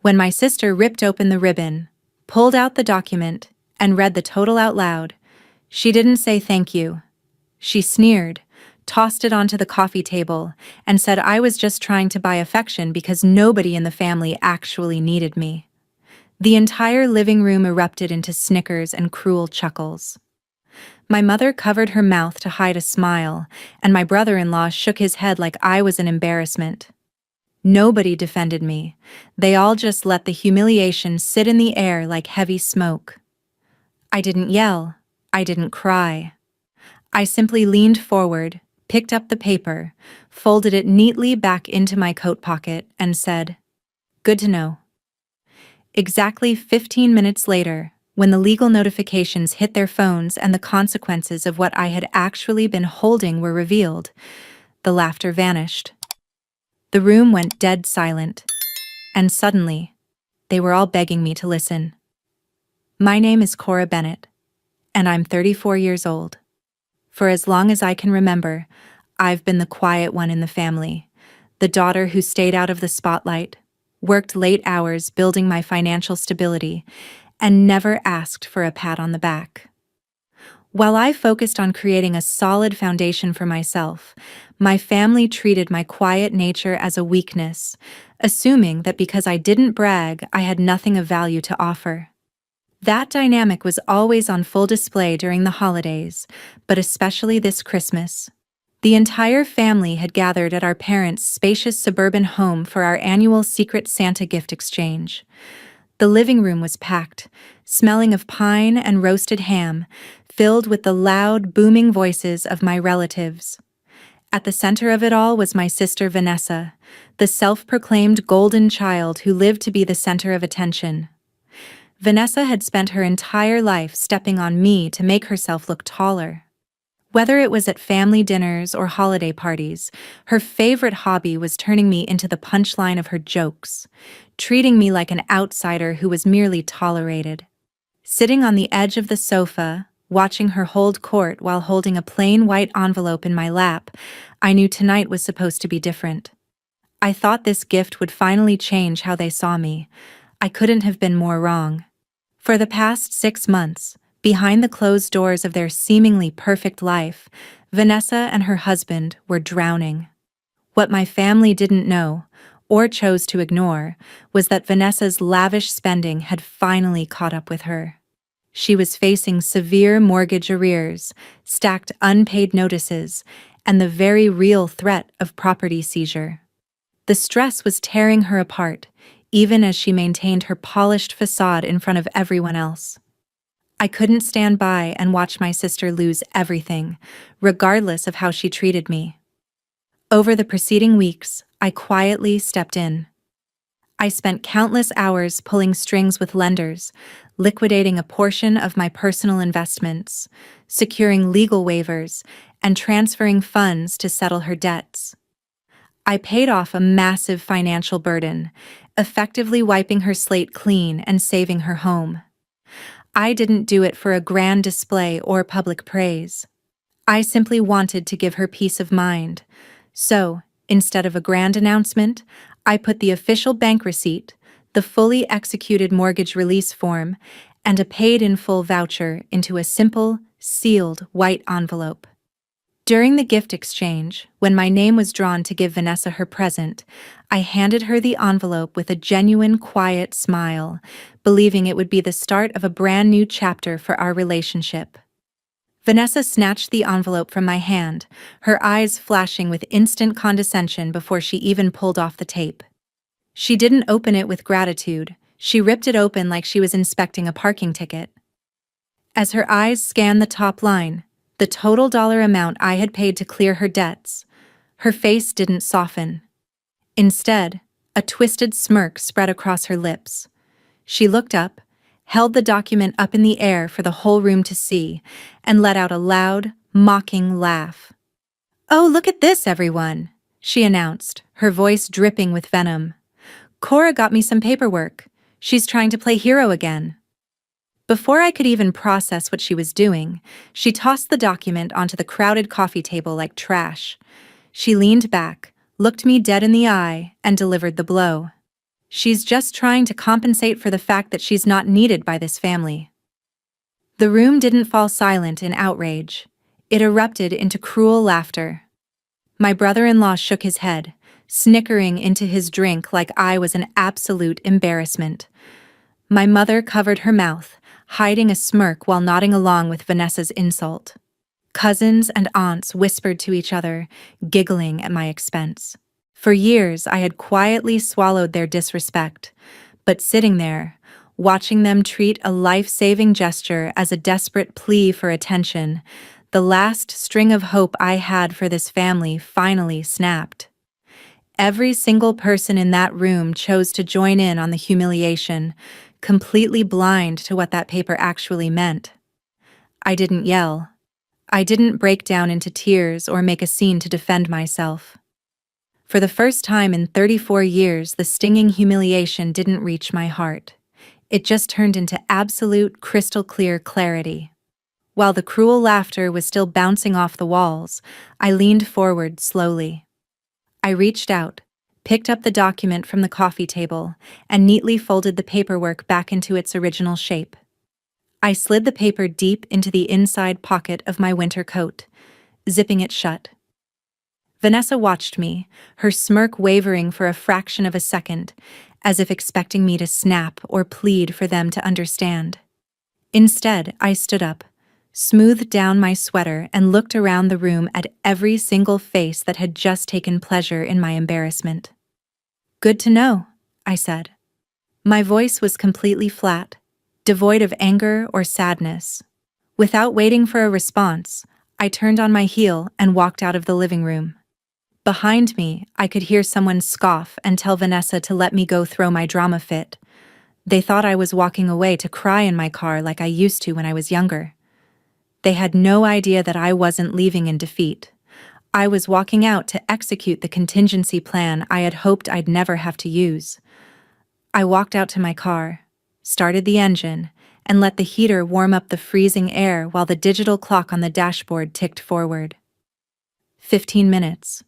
When my sister ripped open the ribbon, pulled out the document, and read the total out loud, she didn't say thank you. She sneered, tossed it onto the coffee table, and said I was just trying to buy affection because nobody in the family actually needed me. The entire living room erupted into snickers and cruel chuckles. My mother covered her mouth to hide a smile, and my brother-in-law shook his head like I was an embarrassment. Nobody defended me. They all just let the humiliation sit in the air like heavy smoke. I didn't yell. I didn't cry. I simply leaned forward, picked up the paper, folded it neatly back into my coat pocket, and said, "Good to know." Exactly 15 minutes later, when the legal notifications hit their phones and the consequences of what I had actually been holding were revealed, the laughter vanished. The room went dead silent, and suddenly, they were all begging me to listen. My name is Cora Bennett, and I'm 34 years old. For as long as I can remember, I've been the quiet one in the family, the daughter who stayed out of the spotlight, worked late hours building my financial stability, and never asked for a pat on the back. While I focused on creating a solid foundation for myself, my family treated my quiet nature as a weakness, assuming that because I didn't brag, I had nothing of value to offer. That dynamic was always on full display during the holidays, but especially this Christmas. The entire family had gathered at our parents' spacious suburban home for our annual Secret Santa gift exchange. The living room was packed, smelling of pine and roasted ham, filled with the loud, booming voices of my relatives. At the center of it all was my sister Vanessa, the self-proclaimed golden child who lived to be the center of attention. Vanessa had spent her entire life stepping on me to make herself look taller. Whether it was at family dinners or holiday parties, her favorite hobby was turning me into the punchline of her jokes, treating me like an outsider who was merely tolerated. Sitting on the edge of the sofa, watching her hold court while holding a plain white envelope in my lap, I knew tonight was supposed to be different. I thought this gift would finally change how they saw me. I couldn't have been more wrong. For the past 6 months, behind the closed doors of their seemingly perfect life, Vanessa and her husband were drowning. What my family didn't know, or chose to ignore, was that Vanessa's lavish spending had finally caught up with her. She was facing severe mortgage arrears, stacked unpaid notices, and the very real threat of property seizure. The stress was tearing her apart, even as she maintained her polished facade in front of everyone else. I couldn't stand by and watch my sister lose everything, regardless of how she treated me. Over the preceding weeks, I quietly stepped in. I spent countless hours pulling strings with lenders, liquidating a portion of my personal investments, securing legal waivers, and transferring funds to settle her debts. I paid off a massive financial burden, effectively wiping her slate clean and saving her home. I didn't do it for a grand display or public praise. I simply wanted to give her peace of mind. So, instead of a grand announcement, I put the official bank receipt, the fully executed mortgage release form, and a paid-in-full voucher into a simple, sealed white envelope. During the gift exchange, when my name was drawn to give Vanessa her present, I handed her the envelope with a genuine, quiet smile, believing it would be the start of a brand new chapter for our relationship. Vanessa snatched the envelope from my hand, her eyes flashing with instant condescension before she even pulled off the tape. She didn't open it with gratitude. She ripped it open like she was inspecting a parking ticket. As her eyes scanned the top line, the total dollar amount I had paid to clear her debts, her face didn't soften. Instead, a twisted smirk spread across her lips. She looked up, held the document up in the air for the whole room to see, and let out a loud, mocking laugh. "Oh, look at this, everyone," she announced, her voice dripping with venom. "Cora got me some paperwork. She's trying to play hero again." Before I could even process what she was doing, she tossed the document onto the crowded coffee table like trash. She leaned back, looked me dead in the eye, and delivered the blow. She's just trying to compensate for the fact that she's not needed by this family." The room didn't fall silent in outrage. It erupted into cruel laughter. My brother-in-law shook his head, snickering into his drink like I was an absolute embarrassment. My mother covered her mouth, hiding a smirk while nodding along with Vanessa's insult. Cousins and aunts whispered to each other, giggling at my expense. For years, I had quietly swallowed their disrespect, but sitting there, watching them treat a life-saving gesture as a desperate plea for attention, the last string of hope I had for this family finally snapped. Every single person in that room chose to join in on the humiliation, completely blind to what that paper actually meant. I didn't yell. I didn't break down into tears or make a scene to defend myself. For the first time in 34 years, the stinging humiliation didn't reach my heart. It just turned into absolute, crystal-clear clarity. While the cruel laughter was still bouncing off the walls, I leaned forward slowly. I reached out, picked up the document from the coffee table, and neatly folded the paperwork back into its original shape. I slid the paper deep into the inside pocket of my winter coat, zipping it shut. Vanessa watched me, her smirk wavering for a fraction of a second, as if expecting me to snap or plead for them to understand. Instead, I stood up, smoothed down my sweater, and looked around the room at every single face that had just taken pleasure in my embarrassment. "Good to know," I said. My voice was completely flat, devoid of anger or sadness. Without waiting for a response, I turned on my heel and walked out of the living room. Behind me, I could hear someone scoff and tell Vanessa to let me go throw my drama fit. They thought I was walking away to cry in my car like I used to when I was younger. They had no idea that I wasn't leaving in defeat. I was walking out to execute the contingency plan I had hoped I'd never have to use. I walked out to my car, started the engine, and let the heater warm up the freezing air while the digital clock on the dashboard ticked forward. 15 minutes.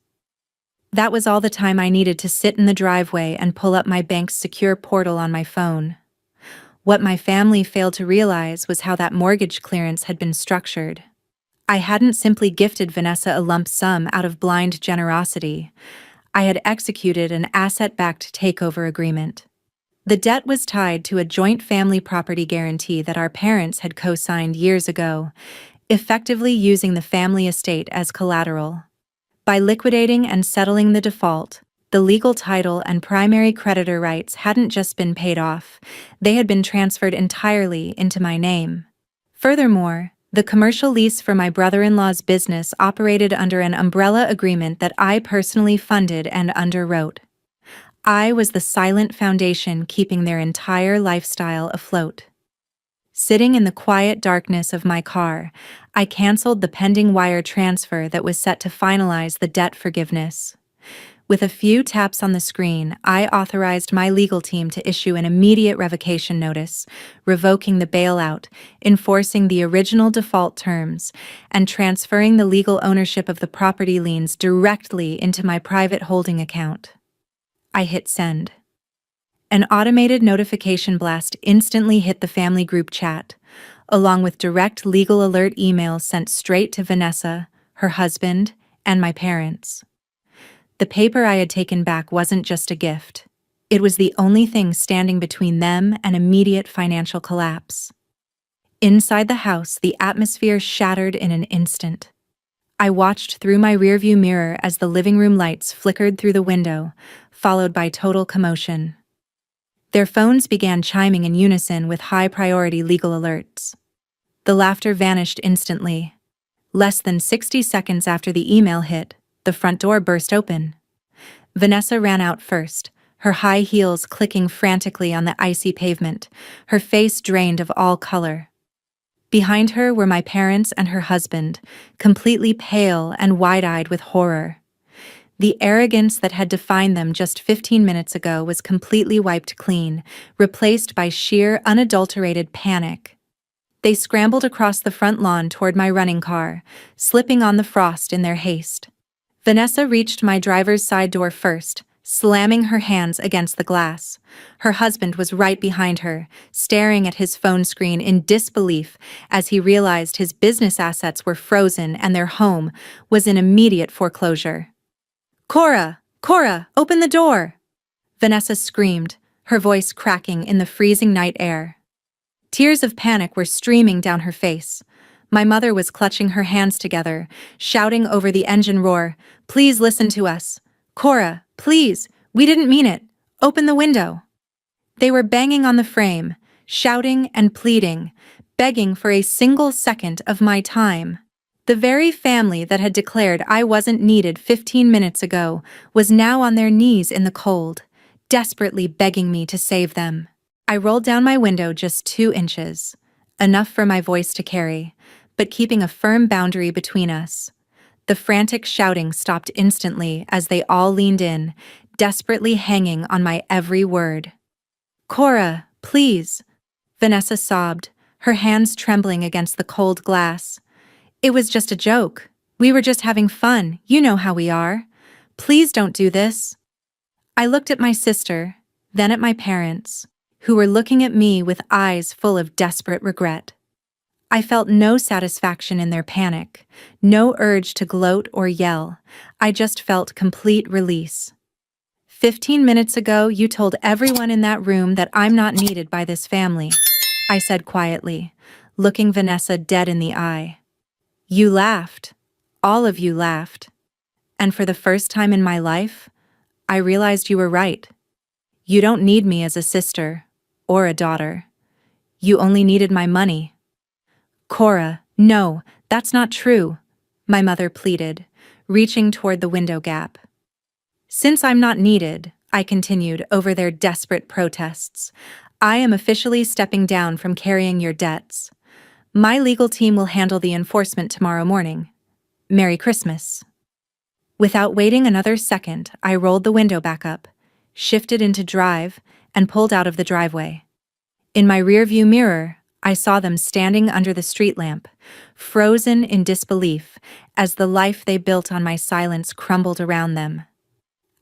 That was all the time I needed to sit in the driveway and pull up my bank's secure portal on my phone. What my family failed to realize was how that mortgage clearance had been structured. I hadn't simply gifted Vanessa a lump sum out of blind generosity. I had executed an asset-backed takeover agreement. The debt was tied to a joint family property guarantee that our parents had co-signed years ago, effectively using the family estate as collateral. By liquidating and settling the default, the legal title and primary creditor rights hadn't just been paid off, they had been transferred entirely into my name. Furthermore, the commercial lease for my brother-in-law's business operated under an umbrella agreement that I personally funded and underwrote. I was the silent foundation keeping their entire lifestyle afloat. Sitting in the quiet darkness of my car, I canceled the pending wire transfer that was set to finalize the debt forgiveness. With a few taps on the screen, I authorized my legal team to issue an immediate revocation notice, revoking the bailout, enforcing the original default terms, and transferring the legal ownership of the property liens directly into my private holding account. I hit send. An automated notification blast instantly hit the family group chat, along with direct legal alert emails sent straight to Vanessa, her husband, and my parents. The paper I had taken back wasn't just a gift. It was the only thing standing between them and immediate financial collapse. Inside the house, the atmosphere shattered in an instant. I watched through my rearview mirror as the living room lights flickered through the window, followed by total commotion. Their phones began chiming in unison with high-priority legal alerts. The laughter vanished instantly. Less than 60 seconds after the email hit, the front door burst open. Vanessa ran out first, her high heels clicking frantically on the icy pavement, her face drained of all color. Behind her were my parents and her husband, completely pale and wide-eyed with horror. The arrogance that had defined them just 15 minutes ago was completely wiped clean, replaced by sheer, unadulterated panic. They scrambled across the front lawn toward my running car, slipping on the frost in their haste. Vanessa reached my driver's side door first, slamming her hands against the glass. Her husband was right behind her, staring at his phone screen in disbelief as he realized his business assets were frozen and their home was in immediate foreclosure. Cora, open the door!" Vanessa screamed, her voice cracking in the freezing night air. Tears of panic were streaming down her face. My mother was clutching her hands together, shouting over the engine roar, "Please listen to us. Cora, please, we didn't mean it. Open the window." They were banging on the frame, shouting and pleading, begging for a single second of my time. The very family that had declared I wasn't needed 15 minutes ago was now on their knees in the cold, desperately begging me to save them. I rolled down my window just 2 inches, enough for my voice to carry, but keeping a firm boundary between us. The frantic shouting stopped instantly as they all leaned in, desperately hanging on my every word. "Cora, please," Vanessa sobbed, her hands trembling against the cold glass. "It was just a joke. We were just having fun, you know how we are. Please don't do this." I looked at my sister, then at my parents, who were looking at me with eyes full of desperate regret. I felt no satisfaction in their panic, no urge to gloat or yell. I just felt complete release. 15 minutes ago, you told everyone in that room that I'm not needed by this family," I said quietly, looking Vanessa dead in the eye. "You laughed. All of you laughed. And for the first time in my life, I realized you were right. You don't need me as a sister or a daughter. You only needed my money." "Cora, no, that's not true," my mother pleaded, reaching toward the window gap. "Since I'm not needed," I continued over their desperate protests, "I am officially stepping down from carrying your debts. My legal team will handle the enforcement tomorrow morning. Merry Christmas." Without waiting another second, I rolled the window back up, shifted into drive, and pulled out of the driveway. In my rearview mirror, I saw them standing under the street lamp, frozen in disbelief as the life they built on my silence crumbled around them.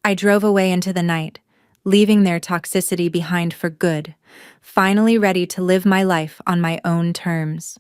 I drove away into the night, leaving their toxicity behind for good, finally ready to live my life on my own terms.